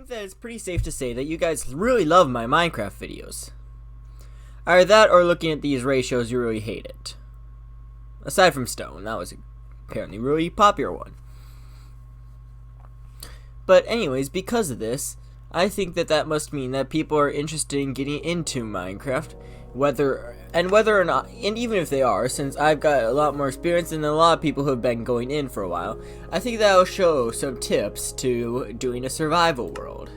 think that it's pretty safe to say that you guys really love my Minecraft videos. Either that or looking at these ratios, you really hate it. Aside from Stone, that was apparently a really popular one. But anyways, because of this, I think that must mean that people are interested in getting into Minecraft, whether or not, and even if they are, since I've got a lot more experience than a lot of people who have been going in for a while, I think that will show some tips to doing a survival world.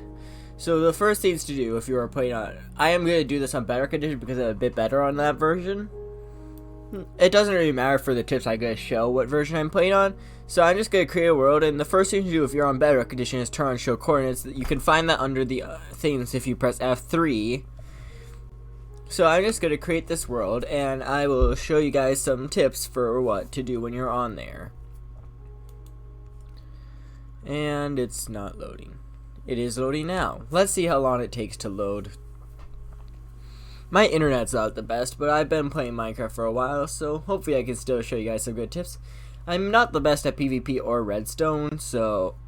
So the first things to do if you are playing on, I am going to do this on better conditions because I'm a bit better on that version. It doesn't really matter for the tips I'm going to show what version I'm playing on. So I'm just going to create a world, and the first thing to do if you're on better condition is turn on show coordinates. You can find that under the things if you press F3. So I'm just going to create this world, and I will show you guys some tips for what to do when you're on there. And it's not loading. It is loading now. Let's see how long it takes to load. My internet's not the best, but I've been playing Minecraft for a while, so hopefully I can still show you guys some good tips. I'm not the best at PvP or redstone,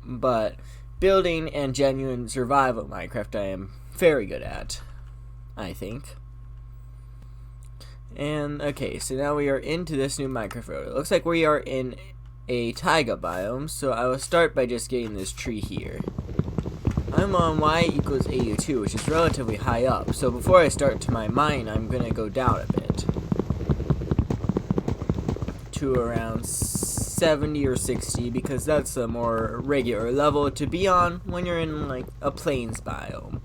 but building and genuine survival Minecraft I am very good at, I think. And okay, so now we are into this new Minecraft world. It looks like we are in a taiga biome, so I will start by just getting this tree here. I'm on y equals 82, which is relatively high up, so before I start to my mine, I'm going to go down a bit to around 70 or 60, because that's a more regular level to be on when you're in like a plains biome,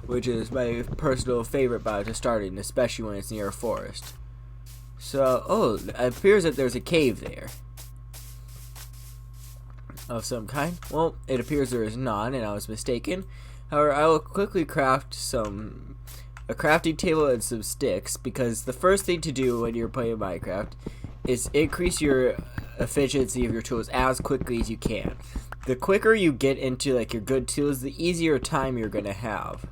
which is my personal favorite biome to start in, especially when it's near a forest. So, oh, it appears that there's a cave there of some kind. Well, it appears there is none, and I was mistaken. However, I will quickly craft a crafting table and some sticks, because the first thing to do when you're playing Minecraft is increase your efficiency of your tools as quickly as you can. The quicker you get into like your good tools, the easier time you're gonna have.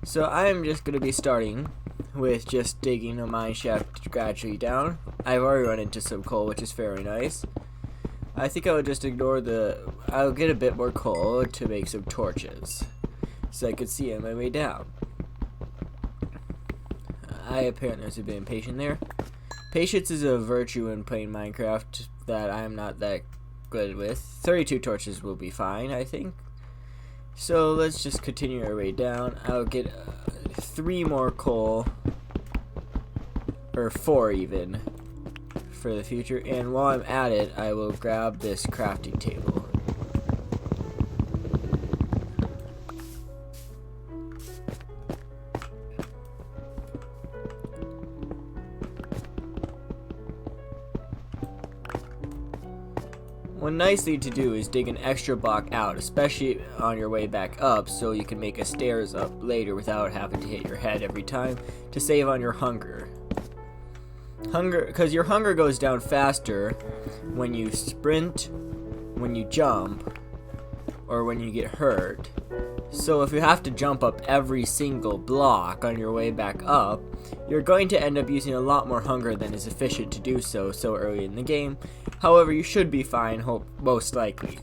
So I am just gonna be starting with just digging a mine shaft gradually down. I've already run into some coal, which is very nice. I think I would just ignore I'll get a bit more coal to make some torches, so I could see on my way down. I apparently was a bit impatient there. Patience is a virtue in playing Minecraft that I'm not that good with. 32 torches will be fine, I think. So let's just continue our way down. I'll get 3 more coal, or 4 even, for the future, and while I'm at it, I will grab this crafting table. One nice thing to do is dig an extra block out, especially on your way back up, so you can make a stairs up later without having to hit your head every time to save on your hunger. Because your hunger goes down faster when you sprint, when you jump, or when you get hurt. So if you have to jump up every single block on your way back up, you're going to end up using a lot more hunger than is efficient to do so early in the game. However, you should be fine, most likely.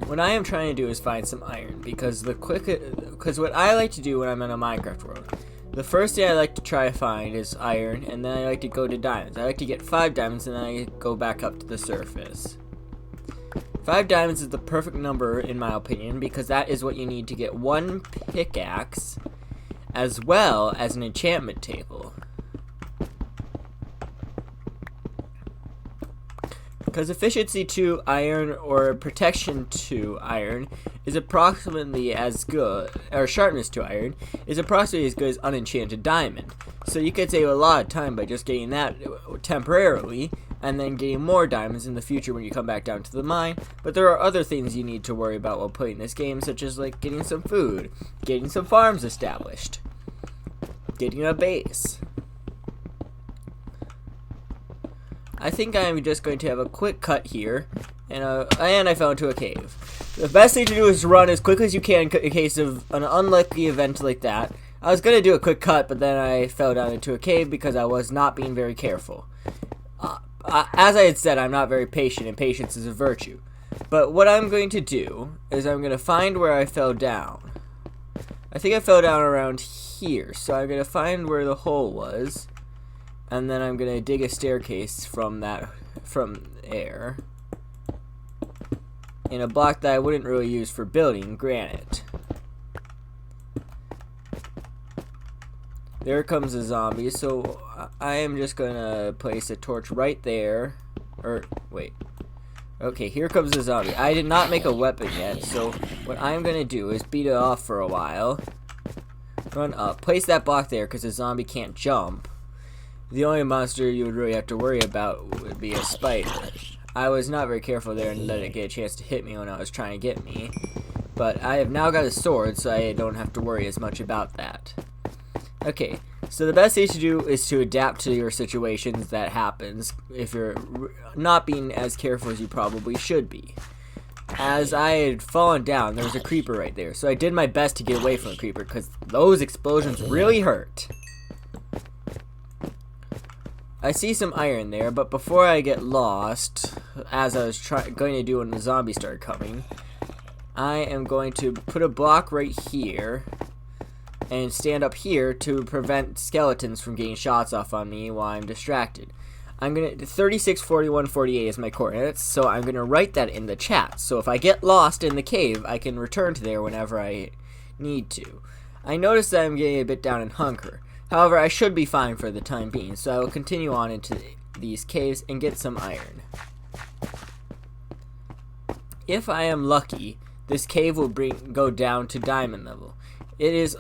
What I am trying to do is find some iron, because what I like to do when I'm in a Minecraft world, the first thing I like to try to find is iron, and then I like to go to diamonds. I like to get 5 diamonds, and then I go back up to the surface. 5 diamonds is the perfect number, in my opinion, because that is what you need to get 1 pickaxe, as well as an enchantment table. Because efficiency to iron or protection to iron is approximately as good, or sharpness to iron is approximately as good as unenchanted diamond. So you could save a lot of time by just getting that temporarily, and then getting more diamonds in the future when you come back down to the mine. But there are other things you need to worry about while playing this game, such as like getting some food, getting some farms established, getting a base. I think I'm just going to have a quick cut here, and I fell into a cave. The best thing to do is run as quickly as you can in case of an unlikely event like that. I was going to do a quick cut, but then I fell down into a cave because I was not being very careful. As I had said, I'm not very patient, and patience is a virtue. But what I'm going to do is I'm going to find where I fell down. I think I fell down around here, so I'm going to find where the hole was, and then I'm going to dig a staircase from there in a block that I wouldn't really use for building, granite. There comes a zombie, so I am just gonna place a torch right there. Or, wait. Okay, here comes the zombie. I did not make a weapon yet, so what I'm gonna do is beat it off for a while. Run up, place that block there because the zombie can't jump. The only monster you would really have to worry about would be a spider. I was not very careful there and let it get a chance to hit me when I was trying to get me. But I have now got a sword, so I don't have to worry as much about that. Okay, so the best thing to do is to adapt to your situations that happens if you're not being as careful as you probably should be. As I had fallen down, there was a creeper right there, so I did my best to get away from the creeper because those explosions really hurt. I see some iron there, but before I get lost, as I was going to do when the zombies started coming, I am going to put a block right here and stand up here to prevent skeletons from getting shots off on me while I'm distracted. I'm gonna 36, 41, 48 is my coordinates, so I'm gonna write that in the chat. So if I get lost in the cave, I can return to there whenever I need to. I notice that I'm getting a bit down in hunger. However, I should be fine for the time being, so I will continue on into these caves and get some iron. If I am lucky, this cave will go down to diamond level. It is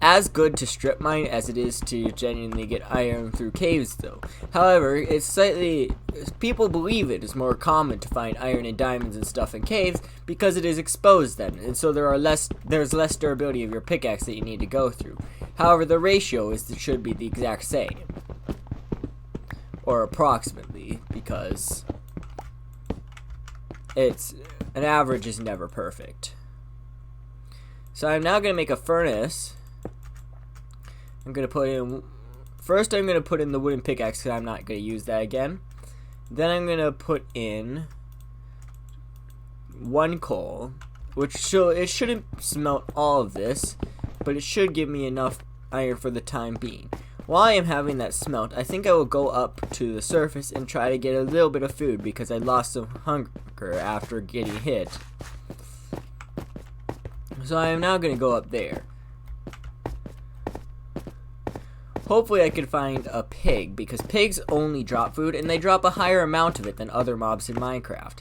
as good to strip mine as it is to genuinely get iron through caves though. However, it's slightly, people believe it is more common to find iron and diamonds and stuff in caves because it is exposed then, and so there's less durability of your pickaxe that you need to go through. However, the ratio should be the exact same, or approximately, because an average is never perfect. So I'm now going to make a furnace. I'm going to put in, first I'm going to put in the wooden pickaxe because I'm not going to use that again. Then I'm going to put in 1 coal, which it shouldn't smelt all of this, but it should give me enough iron for the time being. While I am having that smelt, I think I will go up to the surface and try to get a little bit of food because I lost some hunger after getting hit. So I am now going to go up there. Hopefully I can find a pig, because pigs only drop food, and they drop a higher amount of it than other mobs in Minecraft,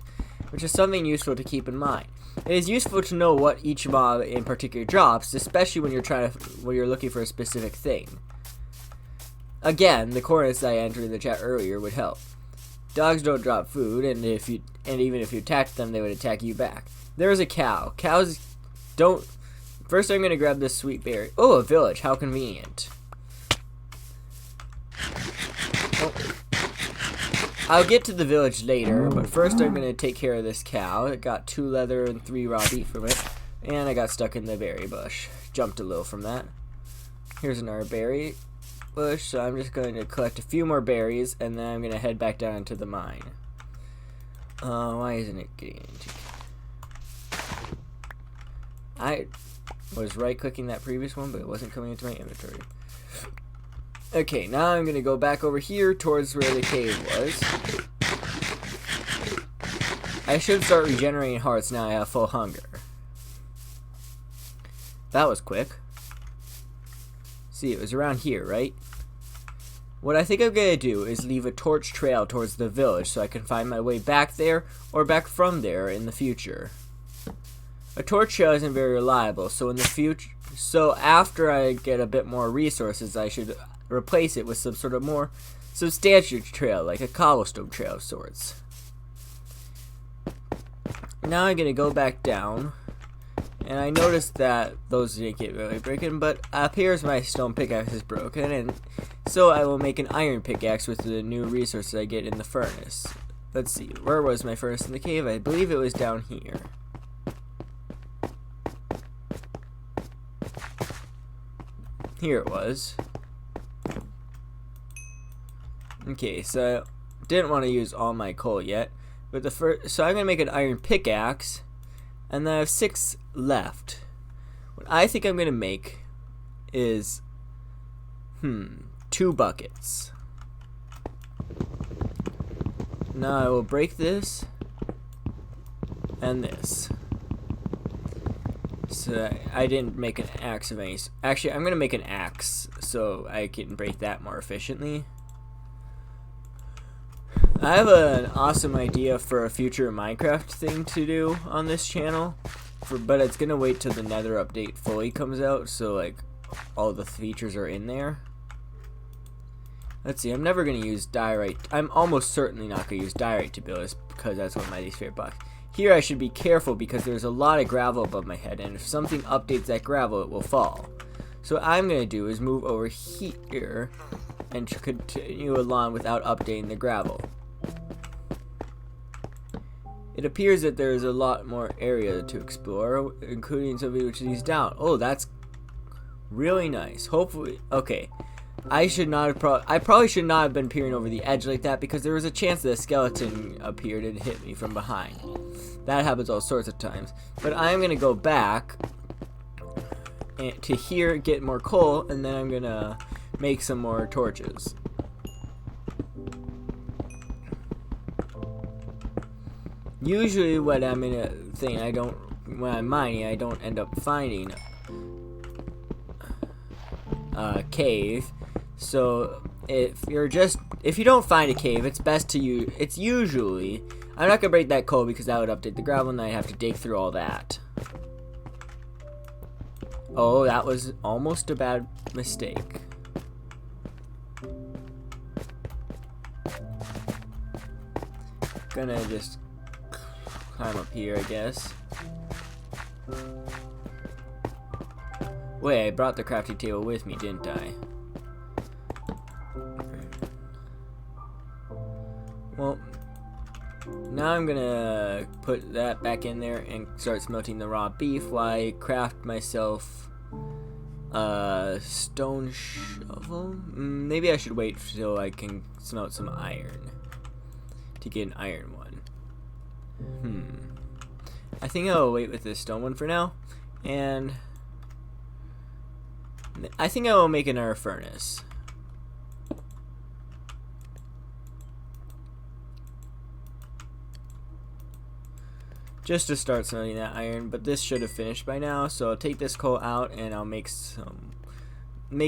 which is something useful to keep in mind. It is useful to know what each mob in particular drops, especially when you're looking for a specific thing. Again, the coordinates that I entered in the chat earlier would help. Dogs don't drop food, and even if you attacked them, they would attack you back. There is a cow. Cows don't. First, I'm gonna grab this sweet berry. Oh, a village. How convenient. I'll get to the village later, but first I'm going to take care of this cow. It got 2 leather and 3 raw meat from it, and I got stuck in the berry bush. Jumped a little from that. Here's another berry bush, so I'm just going to collect a few more berries, and then I'm going to head back down into the mine. Why isn't it getting into... I was right-clicking that previous one, but it wasn't coming into my inventory. Okay, now I'm going to go back over here towards where the cave was. I should start regenerating hearts now I have full hunger. That was quick. See, it was around here, right? What I think I'm going to do is leave a torch trail towards the village so I can find my way back there or back from there in the future. A torch trail isn't very reliable, so in the future, after I get a bit more resources, I should replace it with some sort of more substantial trail, like a cobblestone trail of sorts. Now I'm gonna go back down, and I noticed that those didn't get really broken, but appears my stone pickaxe is broken, and so I will make an iron pickaxe with the new resources I get in the furnace. Let's see, where was my furnace in the cave? I believe it was down here. Here it was. Okay, so didn't want to use all my coal yet. But so I'm gonna make an iron pickaxe, and then I have 6 left. What I think I'm gonna make is 2 buckets. Now I will break this and this. So I didn't make an axe of any. Actually, I'm gonna make an axe so I can break that more efficiently. I have an awesome idea for a future Minecraft thing to do on this channel, but it's gonna wait till the Nether update fully comes out, so like all the features are in there. Let's see, I'm never gonna use diorite. I'm almost certainly not gonna use diorite to build this because that's one of my least favorite blocks. Here I should be careful because there's a lot of gravel above my head, and if something updates that gravel, it will fall. So what I'm gonna do is move over here and continue along without updating the gravel. It appears that there is a lot more area to explore, including something which leads down. Oh, that's really nice. Hopefully, okay. I probably should not have been peering over the edge like that because there was a chance that a skeleton appeared and hit me from behind. That happens all sorts of times. But I'm gonna go back to here, get more coal, and then I'm gonna make some more torches. Usually when I'm in a thing, when I'm mining, I don't end up finding a cave. So if you don't find a cave, it's best to use, I'm not gonna break that coal because that would update the gravel and I'd have to dig through all that. Oh, that was almost a bad mistake. Gonna just climb up here, I guess. Wait, I brought the crafting table with me, didn't I? Well, now I'm gonna put that back in there and start smelting the raw beef while I craft myself a stone shovel. Maybe I should wait till I can smelt some iron to get an iron one. I think I'll wait with this stone one for now, and I think I will make another furnace. Just to start smelting that iron, but this should have finished by now, so I'll take this coal out and I'll make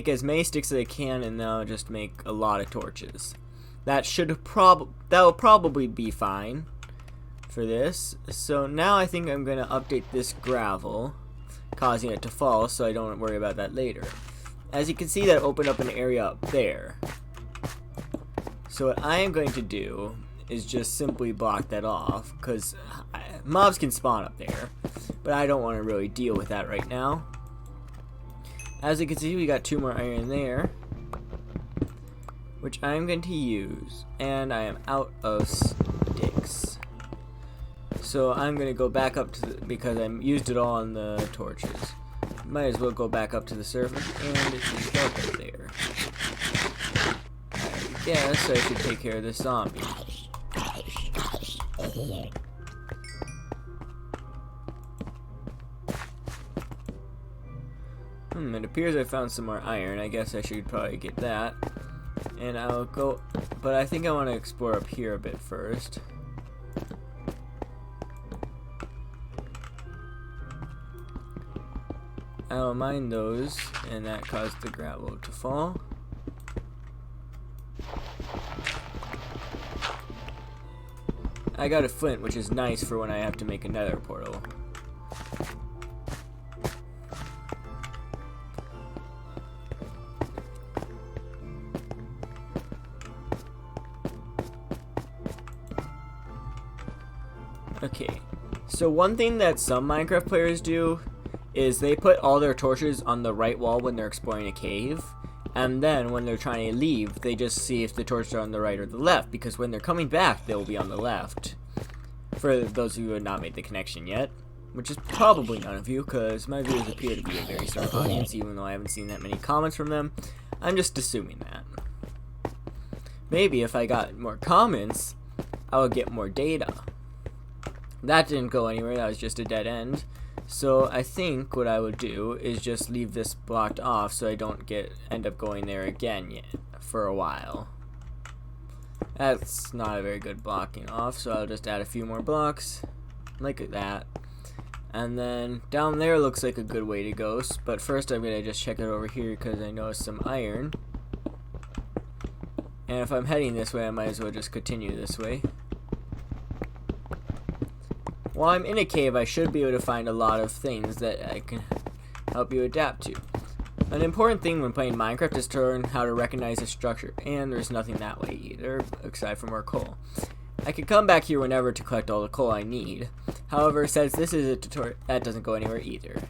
as many sticks as I can, and then I'll just make a lot of torches. That will probably be fine for this. So now I think I'm gonna update this gravel, causing it to fall so I don't worry about that later. As you can see, that opened up an area up there. So what I am going to do is just simply block that off, because mobs can spawn up there, but I don't want to really deal with that right now. As you can see, we got 2 more iron there, which I'm going to use, and I am out of sticks. So I'm going to go back up to because I used it all on the torches. Might as well go back up to the surface, and it's dark up there. I guess I should take care of this zombie. It appears I found some more iron. I guess I should probably get that. And I'll go, but I think I want to explore up here a bit first. I'll mine those, and that caused the gravel to fall. I got a flint, which is nice for when I have to make another portal. Okay, so one thing that some Minecraft players do is they put all their torches on the right wall when they're exploring a cave, and then when they're trying to leave, they just see if the torches are on the right or the left, because when they're coming back, they'll be on the left. For those of you who have not made the connection yet, which is probably none of you, because my viewers appear to be a very smart audience, even though I haven't seen that many comments from them. I'm just assuming that. Maybe if I got more comments, I would get more data. That didn't go anywhere, that was just a dead end. So I think what I would do is just leave this blocked off so I don't end up going there again yet for a while. That's not a very good blocking off, so I'll just add a few more blocks like that. And then down there looks like a good way to go, but first I'm gonna just check it over here because I noticed some iron. And if I'm heading this way, I might as well just continue this way. While I'm in a cave, I should be able to find a lot of things that I can help you adapt to. An important thing when playing Minecraft is to learn how to recognize a structure, and there's nothing that way either, aside from more coal. I can come back here whenever to collect all the coal I need. However, since this is a tutorial, that doesn't go anywhere either.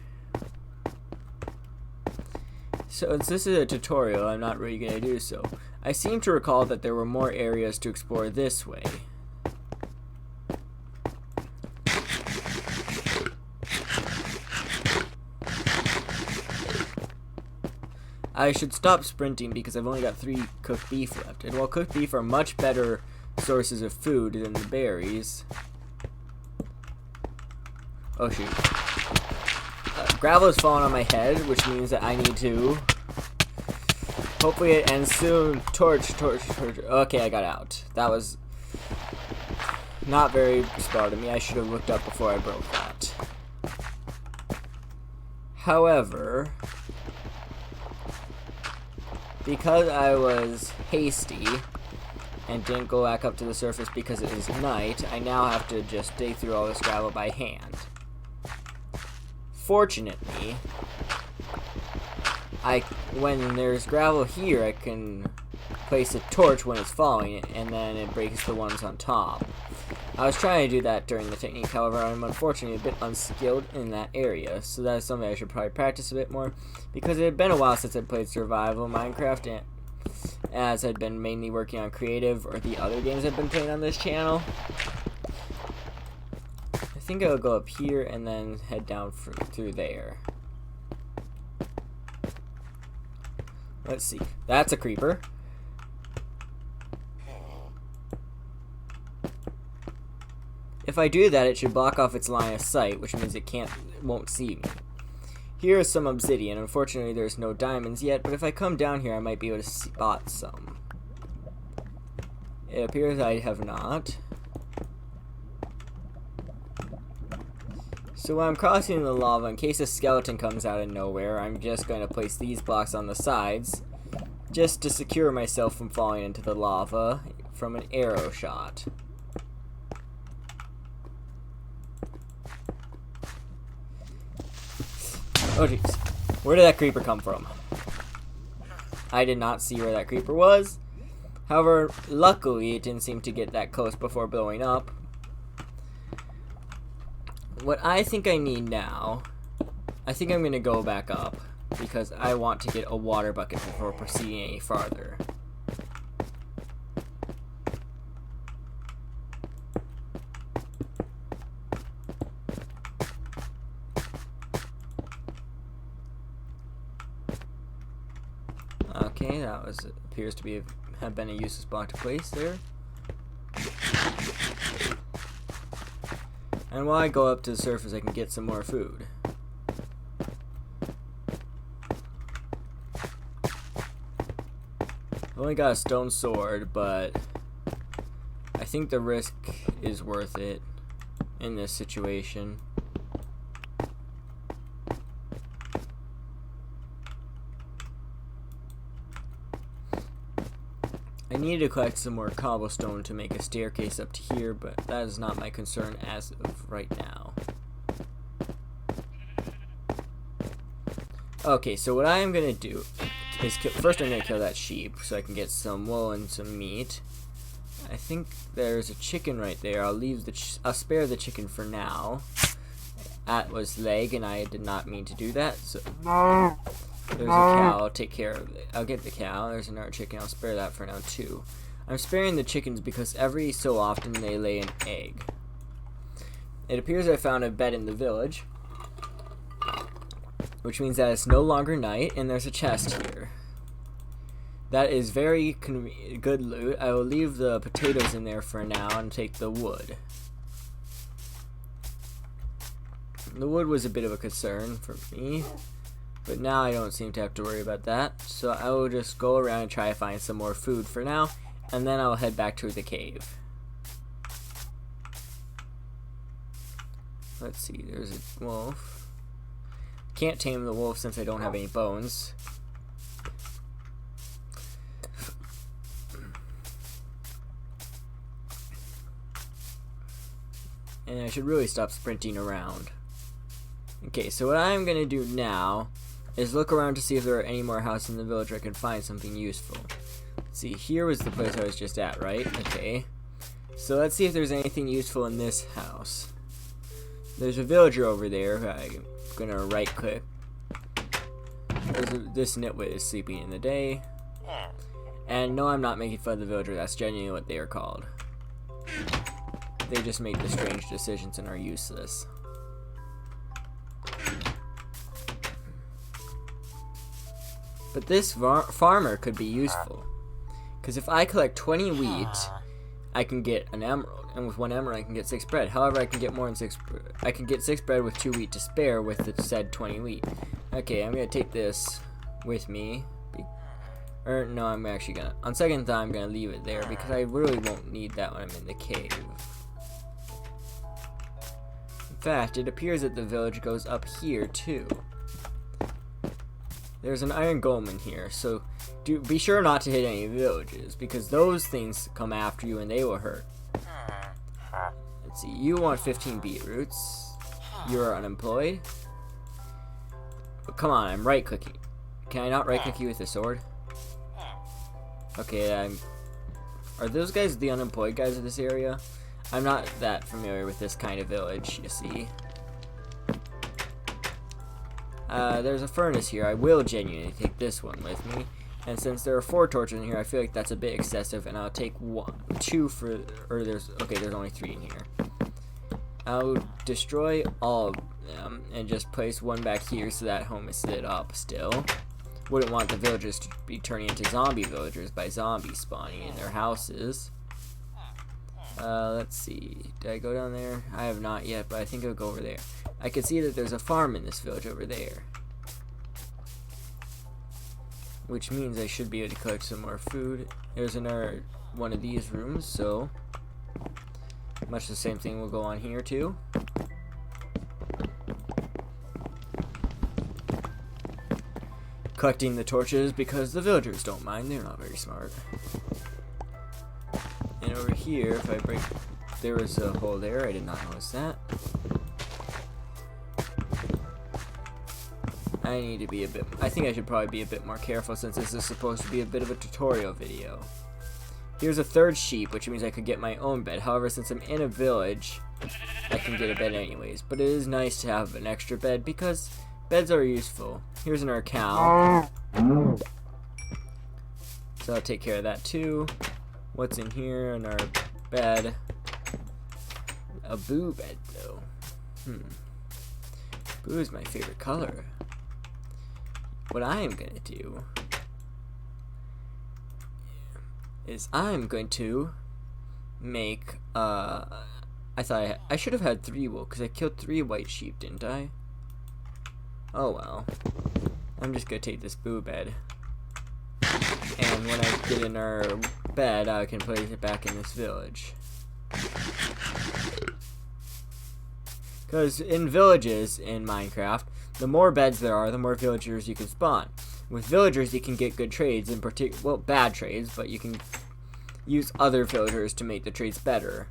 So since this is a tutorial, I'm not really going to do so. I seem to recall that there were more areas to explore this way. I should stop sprinting because I've only got 3 cooked beef left. And while cooked beef are much better sources of food than the berries... Oh shoot. Gravel is falling on my head, which means that I need to... Hopefully it ends soon. Torch. Okay, I got out. That was not very smart of me. I should have looked up before I broke that. However... because I was hasty and didn't go back up to the surface because it is night, I now have to just dig through all this gravel by hand. Fortunately, when there's gravel here, I can place a torch when it's falling, and then it breaks the ones on top. I was trying to do that during the technique, however, I'm unfortunately a bit unskilled in that area, so that is something I should probably practice a bit more, because it had been a while since I played survival Minecraft, and as I'd been mainly working on creative or the other games I've been playing on this channel. I think I'll go up here and then head down through there. Let's see. That's a creeper. If I do that, it should block off its line of sight, which means it won't see me. Here is some obsidian. Unfortunately, there's no diamonds yet, but if I come down here, I might be able to spot some. It appears I have not. So when I'm crossing the lava, in case a skeleton comes out of nowhere, I'm just going to place these blocks on the sides, just to secure myself from falling into the lava from an arrow shot. Oh jeez, where did that creeper come from? I did not see where that creeper was. However, luckily it didn't seem to get that close before blowing up. What I think I need now, I think I'm going to go back up because I want to get a water bucket before proceeding any farther. Okay, that appears to have been a useless block to place there. And while I go up to the surface, I can get some more food. I've only got a stone sword, but I think the risk is worth it in this situation. I need to collect some more cobblestone to make a staircase up to here, but that is not my concern as of right now. Okay, so what I am going to do is first I'm going to kill that sheep so I can get some wool and some meat. I think there's a chicken right there. I'll spare the chicken for now. That was leg, and I did not mean to do that. So there's a cow. I'll take care of it. I'll get the cow. There's another chicken. I'll spare that for now too. I'm sparing the chickens because every so often they lay an egg. It appears I found a bed in the village, which means that it's no longer night, and there's a chest here. That is very good loot. I will leave the potatoes in there for now and take the wood. The wood was a bit of a concern for me, but now I don't seem to have to worry about that. So I will just go around and try to find some more food for now, and then I'll head back to the cave. Let's see, there's a wolf. Can't tame the wolf since I don't have any bones. And I should really stop sprinting around. Okay, so what I'm gonna do now is look around to see if there are any more houses in the village where I can find something useful. Let's see, here was the place I was just at, right? Okay. So let's see if there's anything useful in this house. There's a villager over there who I'm gonna right click. This nitwit is sleeping in the day. And no, I'm not making fun of the villager, that's genuinely what they are called. They just make the strange decisions and are useless. But this farmer could be useful. Because if I collect 20 wheat, I can get an emerald. And with 1 emerald, I can get 6 bread. However, I can get more than 6 I can get 6 bread with 2 wheat to spare with the said 20 wheat. Okay, I'm going to take this with me. Or, no, I'm actually going to... On second thought, I'm going to leave it there because I really won't need that when I'm in the cave. In fact, it appears that the village goes up here, too. There's an iron golem in here, so be sure not to hit any villages, because those things come after you and they will hurt. Let's see, you want 15 beetroots. You're unemployed. But come on, I'm right-clicking. Can I not right-click you with the sword? Okay, are those guys the unemployed guys of this area? I'm not that familiar with this kind of village, you see. There's a furnace here. I will genuinely take this one with me. And since there are 4 torches in here, I feel like that's a bit excessive, and I'll take 2 for, or there's only 3 in here. I'll destroy all of them and just place 1 back here so that home is lit up still. Wouldn't want the villagers to be turning into zombie villagers by zombies spawning in their houses. Let's see. Did I go down there? I have not yet, but I think I'll go over there. I can see that there's a farm in this village over there. Which means I should be able to collect some more food. There's another one of these rooms, so much the same thing will go on here too. Collecting the torches because the villagers don't mind, they're not very smart. And over here, if I break, there was a hole there, I did not notice that. I need to be I think I should probably be a bit more careful since this is supposed to be a bit of a tutorial video. Here's a 3rd sheep, which means I could get my own bed. However, since I'm in a village, I can get a bed anyways. But it is nice to have an extra bed because beds are useful. Here's another cow. So I'll take care of that too. What's in here in our bed? A boo bed though. Blue is my favorite color. What I am gonna do is I'm going to make I thought I should have had 3 wool because I killed 3 white sheep, didn't I? Oh well. I'm just gonna take this boo bed, and when I get in our bed I can place it back in this village. Because in villages in Minecraft, the more beds there are, the more villagers you can spawn. With villagers, you can get good trades, in particular, well, bad trades, but you can use other villagers to make the trades better.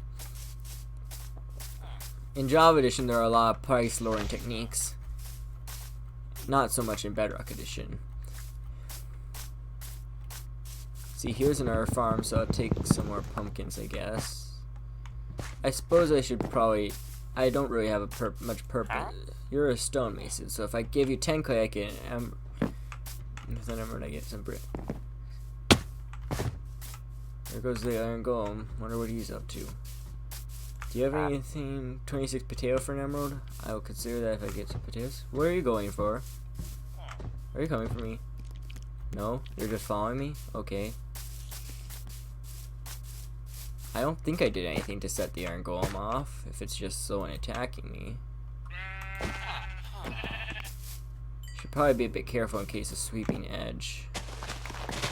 In Java Edition, there are a lot of price lowering techniques. Not so much in Bedrock Edition. See, here's another farm, so I'll take some more pumpkins, I guess. I suppose I should probably... I don't really have much purpose. You're a stonemason, so if I give you 10 clay, I get an emerald. With an emerald, I get some brick. There goes the iron golem. Wonder what he's up to. Do you have anything? 26 potato for an emerald? I will consider that if I get some potatoes. Where are you going for? Are you coming for me? No? You're just following me? Okay. I don't think I did anything to set the iron golem off, if it's just someone attacking me. Should probably be a bit careful in case of sweeping edge.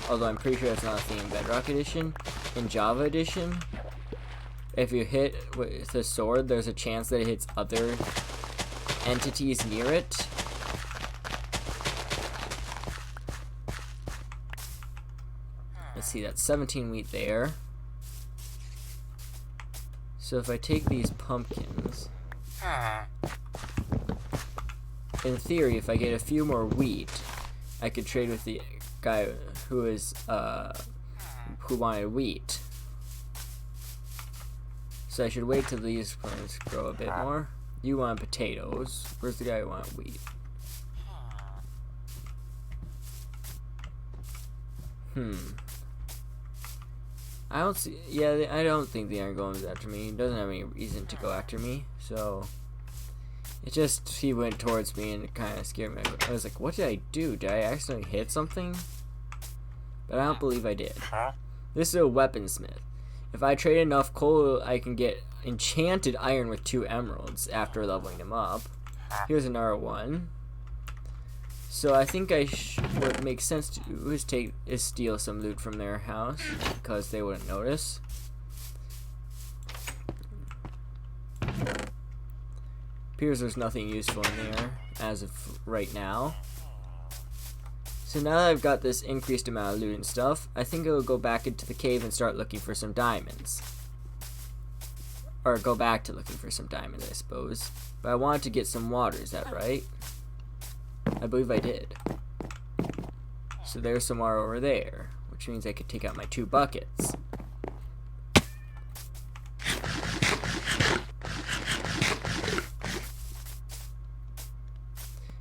Although I'm pretty sure that's not a thing in Bedrock Edition. In Java Edition, if you hit with a sword, there's a chance that it hits other entities near it. Let's see, that's 17 wheat there. So if I take these pumpkins, in theory, if I get a few more wheat, I could trade with the guy who wanted wheat. So I should wait till these plants grow a bit more. You want potatoes. Where's the guy who wanted wheat? I don't see. Yeah, I don't think the Iron Golem is after me. He doesn't have any reason to go after me. So it just, he went towards me and it kind of scared me. I was like, what did I do? Did I accidentally hit something? But I don't believe I did. This is a weaponsmith. If I trade enough coal, I can get enchanted iron with 2 emeralds after leveling him up. Here's another one. So I think what makes sense to do is steal some loot from their house because they wouldn't notice. Appears there's nothing useful in there as of right now. So now that I've got this increased amount of loot and stuff, I think I will go back into the cave and start looking for some diamonds. Or go back to looking for some diamonds, I suppose. But I wanted to get some water, is that right? I believe I did. So there's some water over there, which means I could take out my 2 buckets.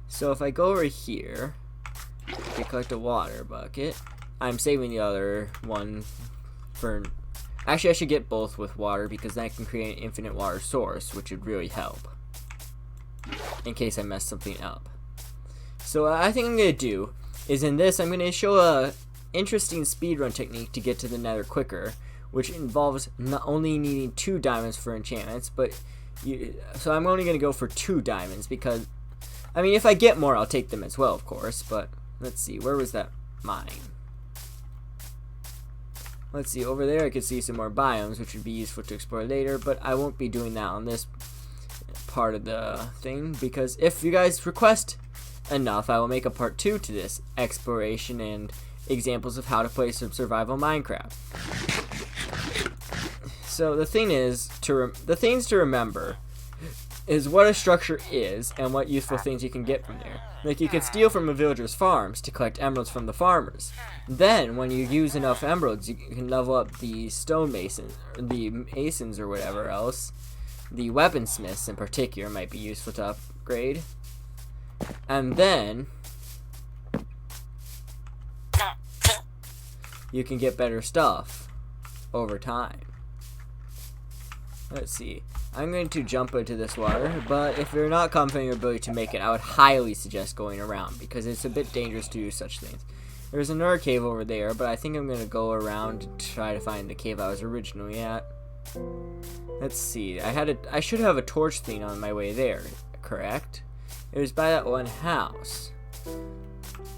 So if I go over here, I collect a water bucket. I'm saving the other one for... Actually, I should get both with water because then I can create an infinite water source, which would really help. In case I mess something up. So what I think I'm going to do is in this, I'm going to show a interesting speedrun technique to get to the nether quicker, which involves not only needing 2 diamonds for enchantments, but... So I'm only going to go for 2 diamonds because... I mean, if I get more, I'll take them as well, of course, but... Let's see, where was that mine? Let's see, over there I could see some more biomes, which would be useful to explore later, but I won't be doing that on this part of the thing, because if you guys request enough, I will make a part 2 to this exploration and examples of how to play some survival Minecraft. So the thing is, the things to remember is what a structure is and what useful things you can get from there. Like, you can steal from a villager's farms to collect emeralds from the farmers. Then, when you use enough emeralds, you can level up the stonemasons, or the masons or whatever else. The weaponsmiths in particular might be useful to upgrade. And then you can get better stuff over time. Let's see. I'm going to jump into this water, but if you're not confident in your ability to make it, I would highly suggest going around, because it's a bit dangerous to do such things. There's another cave over there, but I think I'm going to go around and try to find the cave I was originally at. Let's see. I should have a torch thing on my way there, correct? It was by that one house.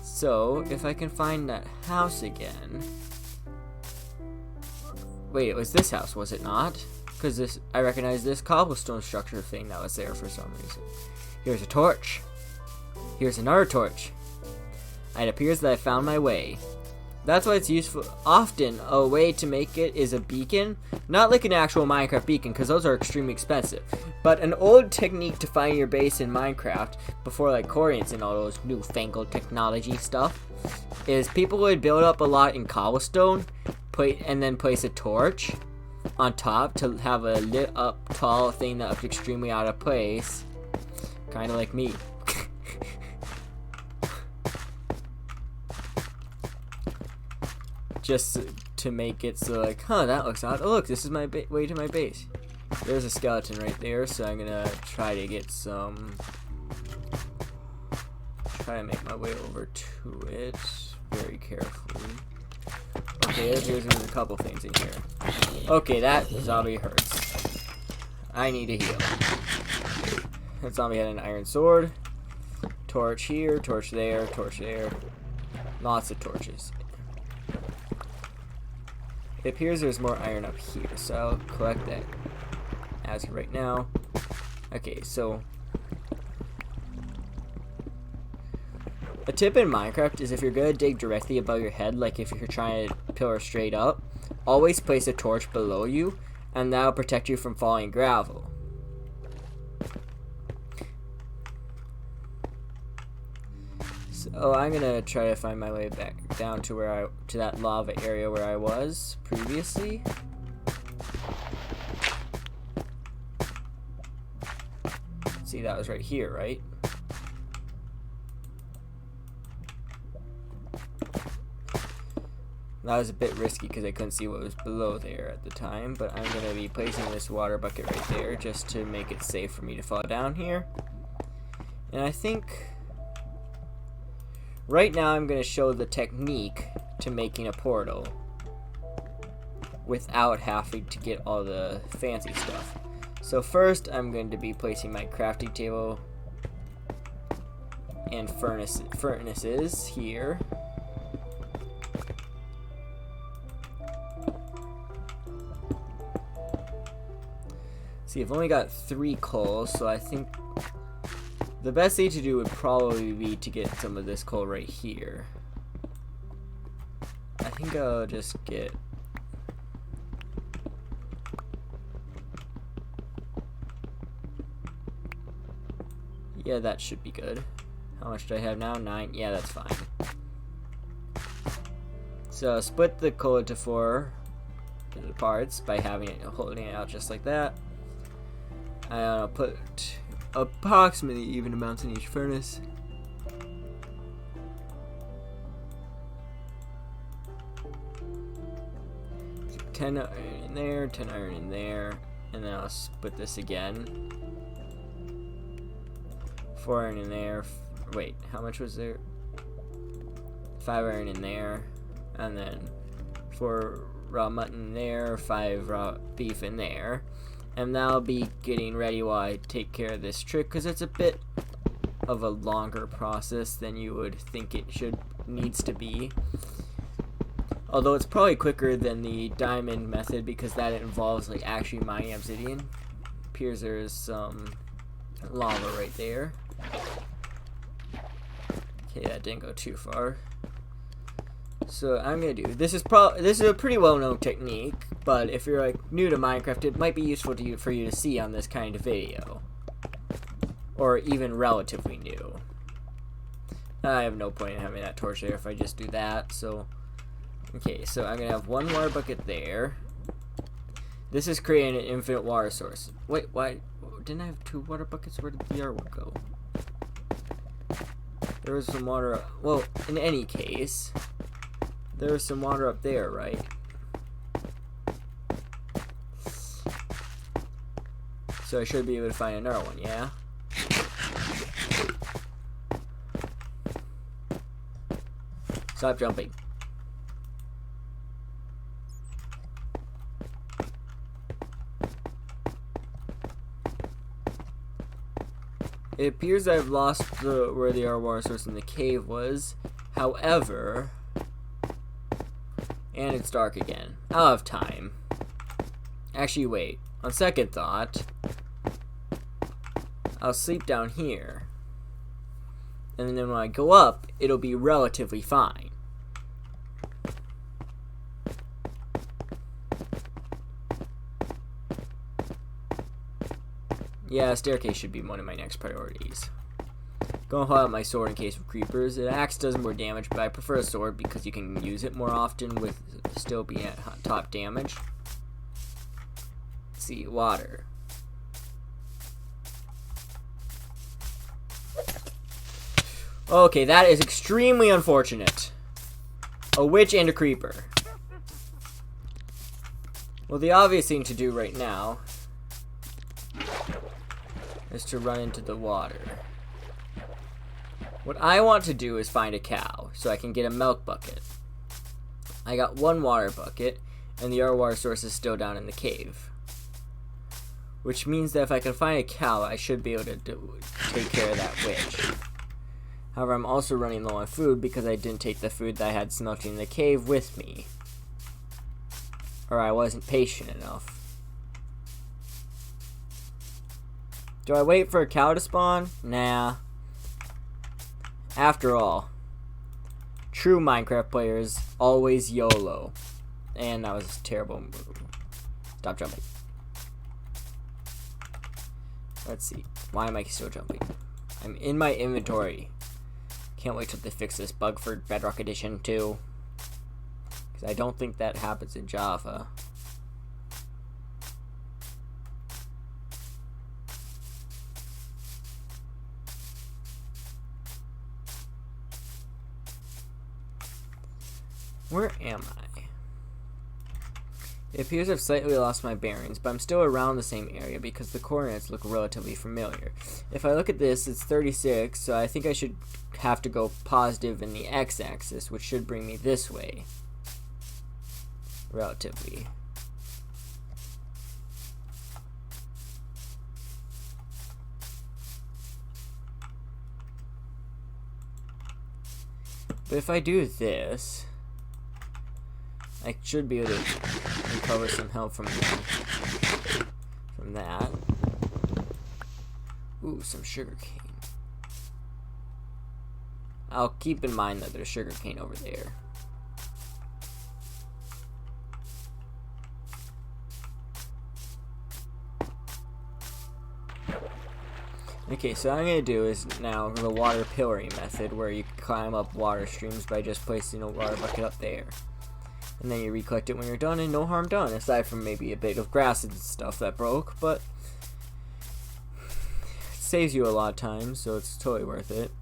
So, if I can find that house again... Wait, it was this house, was it not? Because I recognize this cobblestone structure thing that was there for some reason. Here's a torch. Here's another torch. It appears that I found my way. That's why it's useful. Often, a way to make it is a beacon. Not like an actual Minecraft beacon, because those are extremely expensive. But an old technique to find your base in Minecraft, before like Corians and all those newfangled technology stuff, is people would build up a lot in cobblestone, and then place a torch on top to have a lit up tall thing that looked extremely out of place. Kind of like me. Just to make it so like, huh, that looks odd. Oh look, this is my way to my base. There's a skeleton right there, so I'm gonna try to get some... Try to make my way over to it very carefully. Okay, there's a couple things in here. Okay, that zombie hurts. I need to heal. That zombie had an iron sword. Torch here, torch there, torch there. Lots of torches. It appears there's more iron up here, so I'll collect that as of right now. Okay, so a tip in Minecraft is if you're gonna dig directly above your head, like if you're trying to pillar straight up, always place a torch below you, and that'll protect you from falling gravel. So I'm gonna try to find my way back down to that lava area where I was previously. See, that was right here, right? That was a bit risky because I couldn't see what was below there at the time, but I'm going to be placing this water bucket right there just to make it safe for me to fall down here. And I think right now I'm going to show the technique to making a portal without having to get all the fancy stuff. So first I'm going to be placing my crafting table and furnaces here. See, I've only got 3 coals, so I think the best thing to do would probably be to get some of this coal right here. I think I'll just get... Yeah, that should be good. How much do I have now? 9? Yeah, that's fine. So split the coal into 4 parts by holding it out just like that. I'll put approximately even amounts in each furnace. So 10 iron in there, 10 iron in there, and then I'll split this again. 4 iron in there. Wait, how much was there? 5 iron in there, and then 4 raw mutton in there, 5 raw beef in there. And that'll be getting ready while I take care of this trick, because it's a bit of a longer process than you would think it needs to be. Although it's probably quicker than the diamond method, because that involves like actually mining obsidian. Appears there's some lava right there. Okay, that didn't go too far. So I'm gonna do this is a pretty well-known technique, but if you're like new to Minecraft, it might be useful for you to see on this kind of video, or even relatively new. I have no point in having that torch there if I just do that. So okay, so I'm gonna have 1 water bucket there. This is creating an infinite water source. Wait, why didn't I have 2 water buckets? Where did the artwork go? There was some water. Well, in any case, there was some water up there, right? So I should be able to find another one, yeah? Stop jumping. It appears I've lost where the water source in the cave was. However, and it's dark again. I'll have time. Actually, wait. On second thought, I'll sleep down here. And then when I go up, it'll be relatively fine. Yeah, staircase should be one of my next priorities. Gonna hold out my sword in case of creepers. An axe does more damage, but I prefer a sword because you can use it more often with still being at top damage. Let's see, water. Okay, that is extremely unfortunate. A witch and a creeper. Well, the obvious thing to do right now is to run into the water. What I want to do is find a cow so I can get a milk bucket. I got 1 water bucket, and the other water source is still down in the cave. Which means that if I can find a cow, I should be able to take care of that witch. However, I'm also running low on food because I didn't take the food that I had smelting in the cave with me. Or I wasn't patient enough. Do I wait for a cow to spawn? Nah. After all, true Minecraft players always YOLO. And that was a terrible move. Stop jumping. Let's see. Why am I still jumping? I'm in my inventory. Can't wait till they fix this bug for Bedrock Edition 2. Because I don't think that happens in Java. Where am I? It appears I've slightly lost my bearings, but I'm still around the same area because the coordinates look relatively familiar. If I look at this, it's 36, so I think I should have to go positive in the x-axis, which should bring me this way. Relatively. But if I do this, I should be able to recover some help from that. Ooh, some sugarcane. I'll keep in mind that there's sugarcane over there. Okay, so what I'm going to do is now the water pillory method, where you climb up water streams by just placing a water bucket up there. And then you recollect it when you're done, and no harm done, aside from maybe a bit of grass and stuff that broke, but it saves you a lot of time, so it's totally worth it.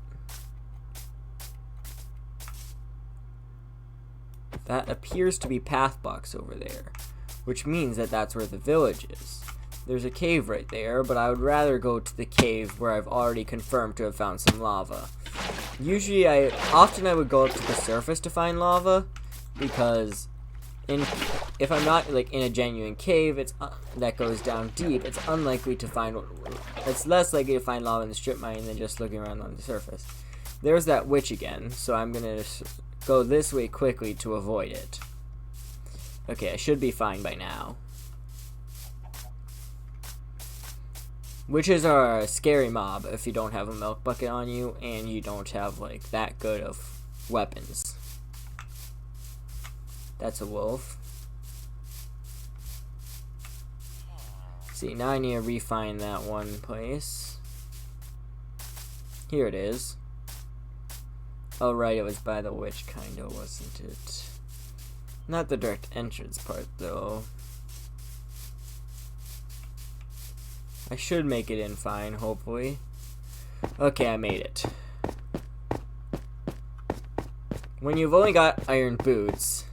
That appears to be Pathbox over there, which means that that's where the village is. There's a cave right there, but I would rather go to the cave where I've already confirmed to have found some lava. Usually, often I would go up to the surface to find lava, because if I'm not like in a genuine cave that goes down deep, it's unlikely to find. It's less likely to find lava in the strip mine than just looking around on the surface. There's that witch again, so I'm gonna go this way quickly to avoid it. Okay, I should be fine by now. Witches are a scary mob if you don't have a milk bucket on you and you don't have like that good of weapons. That's a wolf. See, now I need to refine that one place. Here it is. Oh right, it was by the witch, kinda, wasn't it? Not the direct entrance part, though. I should make it in fine, hopefully. Okay, I made it. When you've only got iron boots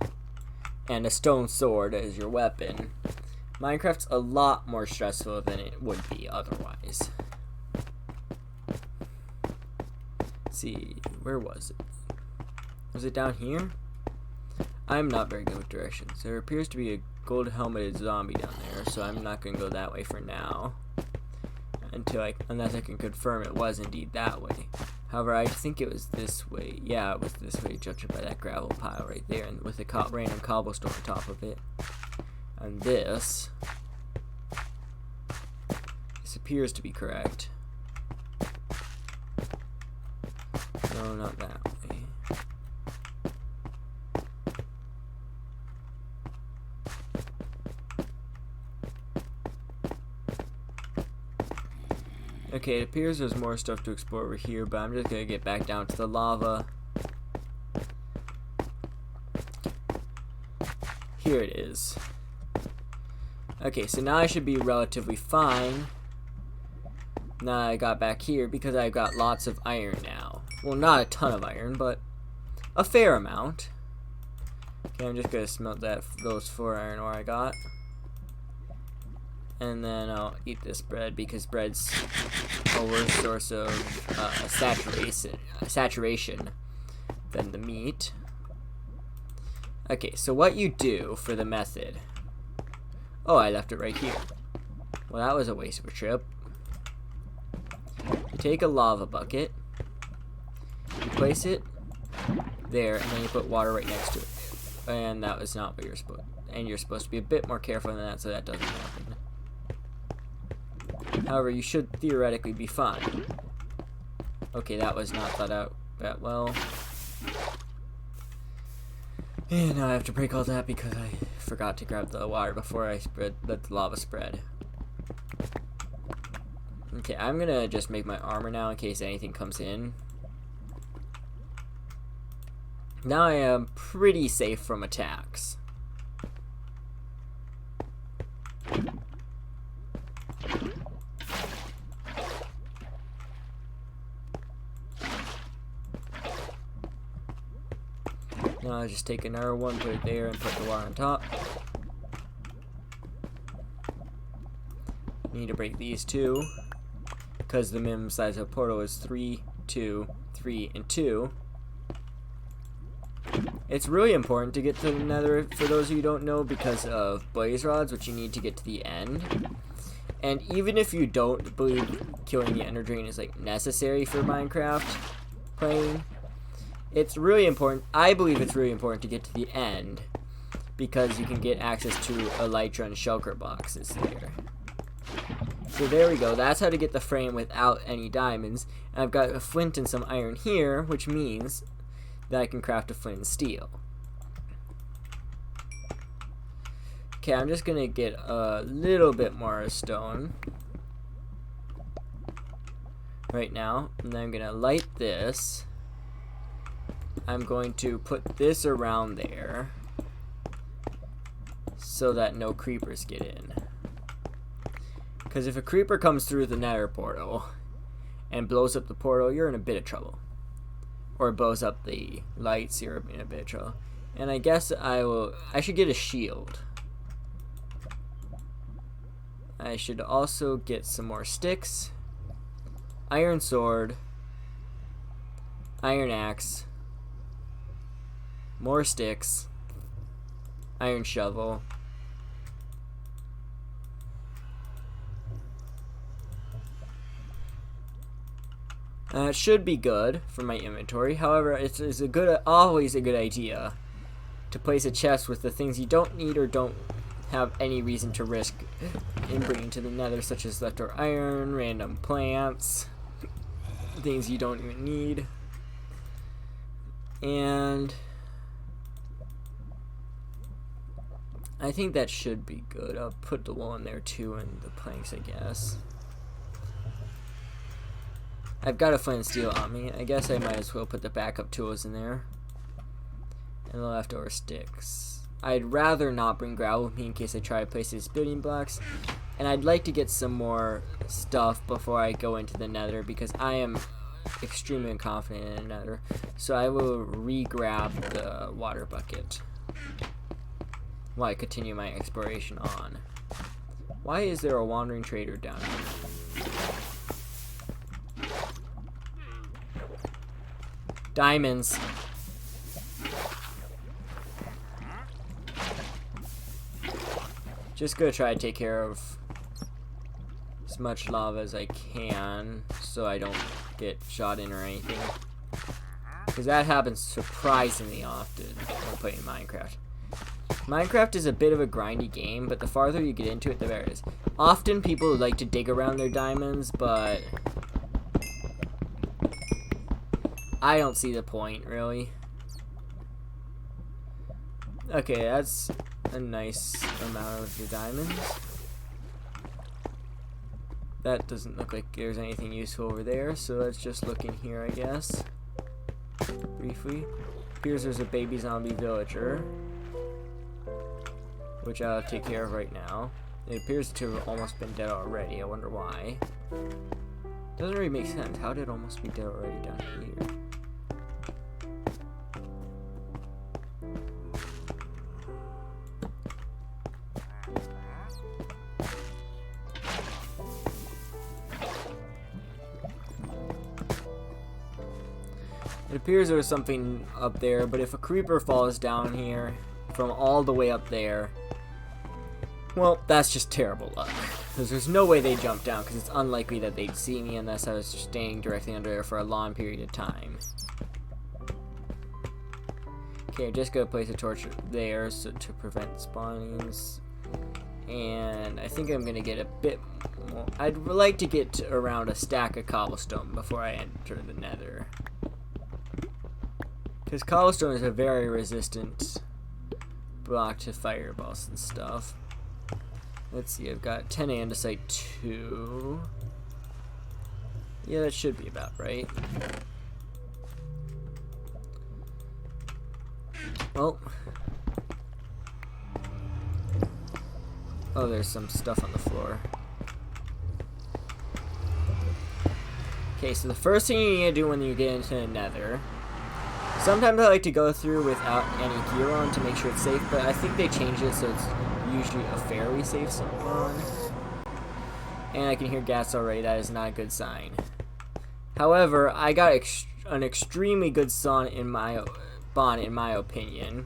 and a stone sword as your weapon, Minecraft's a lot more stressful than it would be otherwise. Let's see, where was it? Was it down here? I'm not very good with directions. There appears to be a gold helmeted zombie down there, so I'm not going to go that way for now. Unless I can confirm it was indeed that way. However, I think it was this way. Yeah, it was this way, judging by that gravel pile right there, and with a random cobblestone on top of it. And this appears to be correct. No, not that way. Okay, it appears there's more stuff to explore over here, but I'm just gonna get back down to the lava. Here it is. Okay, so now I should be relatively fine. Now I got back here because I've got lots of iron now. Well, not a ton of iron, but a fair amount. Okay, I'm just gonna smelt those 4 iron ore I got. And then I'll eat this bread because bread's a worse source of saturation than the meat. Okay, so what you do for the method. Oh, I left it right here. Well, that was a waste of a trip. You take a lava bucket. You place it there, and then you put water right next to it. And that was not what you're supposed. And you're supposed to be a bit more careful than that, so that doesn't happen. However, you should theoretically be fine. Okay, that was not thought out that well. And now I have to break all that because I forgot to grab the water before I let the lava spread. Okay, I'm gonna just make my armor now in case anything comes in. Now I am pretty safe from attacks. Now I just take another one, put it there, and put the water on top. Need to break these two, because the minimum size of the portal is 3, 2, 3, and 2. It's really important to get to the nether, for those of you who don't know, because of blaze rods, which you need to get to the end. And even if you don't believe killing the ender drain is like necessary for Minecraft playing, it's really important. I believe it's really important to get to the end because you can get access to elytra and shulker boxes there. So there we go. That's how to get the frame without any diamonds. And I've got a flint and some iron here, which means that I can craft a flint and steel. Okay, I'm just gonna get a little bit more stone right now, and then I'm gonna light this. I'm going to put this around there so that no creepers get in. Because if a creeper comes through the nether portal and blows up the portal, you're in a bit of trouble. Or blows up the lights, you're in a bit of trouble. And I guess I should get a shield. I should also get some more sticks, iron sword, iron axe, more sticks, iron shovel, it should be good for my inventory. However, it's always a good idea to place a chest with the things you don't need or don't have any reason to risk in bringing to the nether, such as leftover iron, random plants, things you don't even need. And I think that should be good. I'll put the wool in there too, and the planks, I guess. I've got a flint and steel on me. I guess I might as well put the backup tools in there. And the leftover sticks. I'd rather not bring gravel with me in case I try to place these building blocks. And I'd like to get some more stuff before I go into the nether, because I am extremely confident in the nether. So I will re-grab the water bucket while I continue my exploration on. Why is there a wandering trader down here? Diamonds. Just gonna try to take care of as much lava as I can so I don't get shot in or anything, because that happens surprisingly often when playing Minecraft. Minecraft is a bit of a grindy game, but the farther you get into it, the better it is. Often people like to dig around their diamonds, but I don't see the point, really. Okay, that's a nice amount of the diamonds. That doesn't look like there's anything useful over there, so let's just look in here, I guess. Briefly. Appears there's a baby zombie villager, which I'll take care of right now. It appears to have almost been dead already. I wonder why. Doesn't really make sense. How did it almost be dead already down here? It appears there was something up there, but if a creeper falls down here from all the way up there, well, that's just terrible luck. Because there's no way they'd jump down, because it's unlikely that they'd see me unless I was standing directly under there for a long period of time. Okay, just gonna place a torch there so to prevent spawnings. And I think I'm gonna get a bit more. I'd like to get to around a stack of cobblestone before I enter the nether. Because cobblestone is a very resistant block to fireballs and stuff. Let's see, I've got 10 andesite 2. Yeah, that should be about right. Well. Oh, there's some stuff on the floor. Okay, so the first thing you need to do when you get into the nether. Sometimes I like to go through without any gear on to make sure it's safe, but I think they changed it so it's usually a fairly safe spawn. And I can hear gas already, that is not a good sign. However, I got an extremely good spawn in my opinion.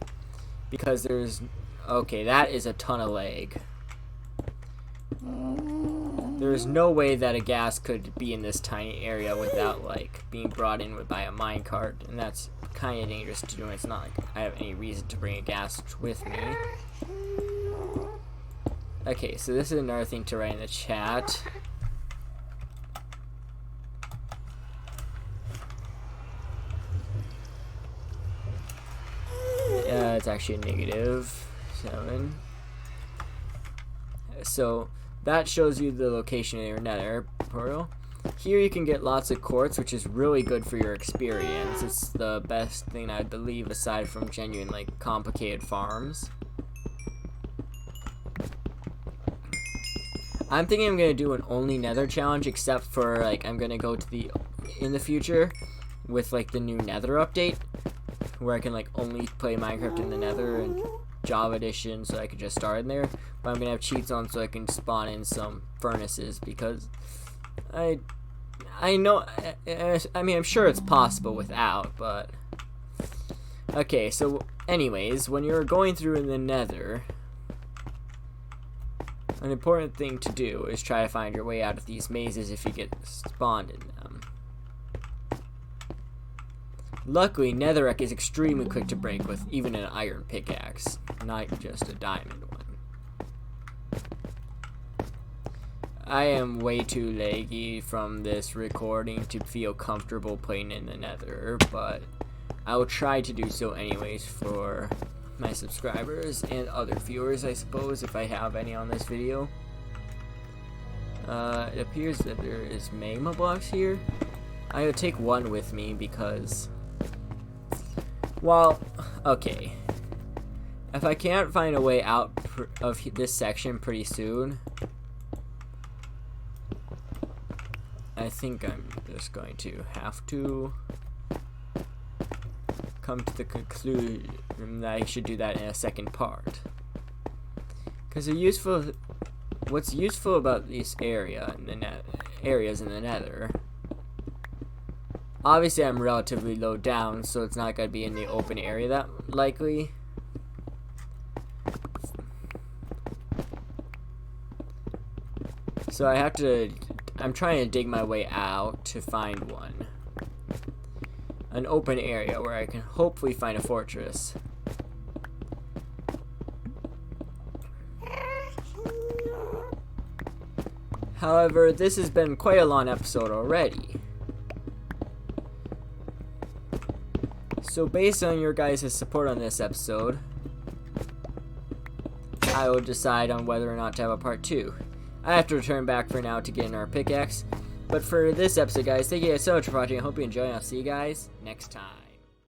Because there's... Okay, that is a ton of lag. There is no way that a gas could be in this tiny area without, like, being brought in by a minecart, and that's kind of dangerous to do. It's not like I have any reason to bring a gas with me. Okay, so this is another thing to write in the chat. It's actually a -7. So that shows you the location of your nether portal. Here you can get lots of quartz, which is really good for your experience. It's the best thing I believe aside from genuine, like, complicated farms. I'm thinking I'm gonna do an only nether challenge, except for, like, I'm gonna go to in the future with, like, the new nether update, where I can, like, only play Minecraft in the nether and Java edition, so I can just start in there. But I'm gonna have cheats on so I can spawn in some furnaces, because I know, I mean, I'm sure it's possible without, but okay. So anyways, when you're going through in the nether, an important thing to do is try to find your way out of these mazes if you get spawned in them. Luckily, netherrack is extremely quick to break with even an iron pickaxe, not just a diamond one. I am way too laggy from this recording to feel comfortable playing in the nether, but I will try to do so anyways for my subscribers and other viewers, I suppose, if I have any on this video. It appears that there is magma blocks here. I will take one with me because, well, okay. If I can't find a way out of this section pretty soon, I think I'm just going to have to come to the conclusion that I should do that in a second part. Because what's useful about this area in the areas in the nether, obviously I'm relatively low down, so it's not going to be in the open area that likely. So I'm trying to dig my way out to find one. An open area where I can hopefully find a fortress. However, this has been quite a long episode already. So based on your guys' support on this episode, I will decide on whether or not to have a part 2. I have to return back for now to get in our pickaxe. But for this episode, guys, thank you guys so much for watching. I hope you enjoy, and I'll see you guys next time.